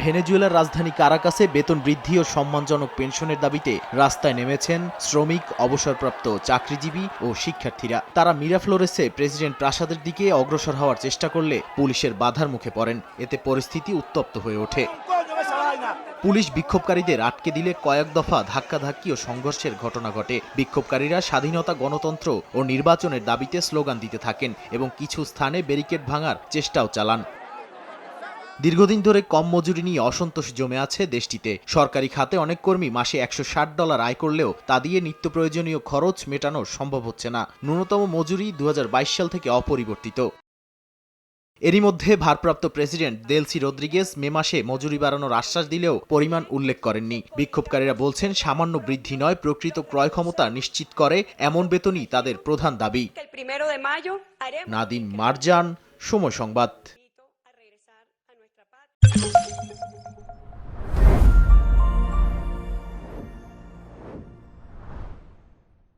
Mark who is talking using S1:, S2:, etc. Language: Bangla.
S1: ভেনেজুয়েলার রাজধানী কারাকাসে বেতন বৃদ্ধি ও সম্মানজনক পেনশনের দাবিতে রাস্তায় নেমেছেন শ্রমিক, অবসরপ্রাপ্ত চাকরিজীবী ও শিক্ষার্থীরা। তারা মিরাফ্লোরেসে প্রেসিডেন্ট প্রাসাদের দিকে অগ্রসর হওয়ার চেষ্টা করলে পুলিশের বাধার মুখে পড়েন। এতে পরিস্থিতি উত্তপ্ত হয়ে ওঠে। পুলিশ বিক্ষোভকারীদের আটকে দিলে কয়েক দফা ধাক্কাধাক্কি ও সংঘর্ষের ঘটনা ঘটে। বিক্ষোভকারীরা স্বাধীনতা, গণতন্ত্র ও নির্বাচনের দাবিতে স্লোগান দিতে থাকেন এবং কিছু স্থানে ব্যারিকেড ভাঙার চেষ্টাও চালান। দীর্ঘদিন ধরে কম মজুরি নিয়ে অসন্তোষ জমে আছে দেশটিতে। সরকারি খাতে অনেক কর্মী মাসে $160 আয় করলেও তা দিয়ে নিত্য প্রয়োজনীয় খরচ মেটানো সম্ভব হচ্ছে না। ন্যূনতম মজুরি 2022 সাল থেকে অপরিবর্তিত। এরই মধ্যে ভারপ্রাপ্ত প্রেসিডেন্ট দেলসি রদ্রিগেজ মে মাসে মজুরি বাড়ানোর আশ্বাস দিলেও পরিমাণ উল্লেখ করেননি। বিক্ষোভকারীরা বলছেন, সামান্য বৃদ্ধি নয়, প্রকৃত ক্রয় ক্ষমতা নিশ্চিত করে এমন বেতনই তাদের প্রধান দাবি। নাদিম মারজান, সময় সংবাদ।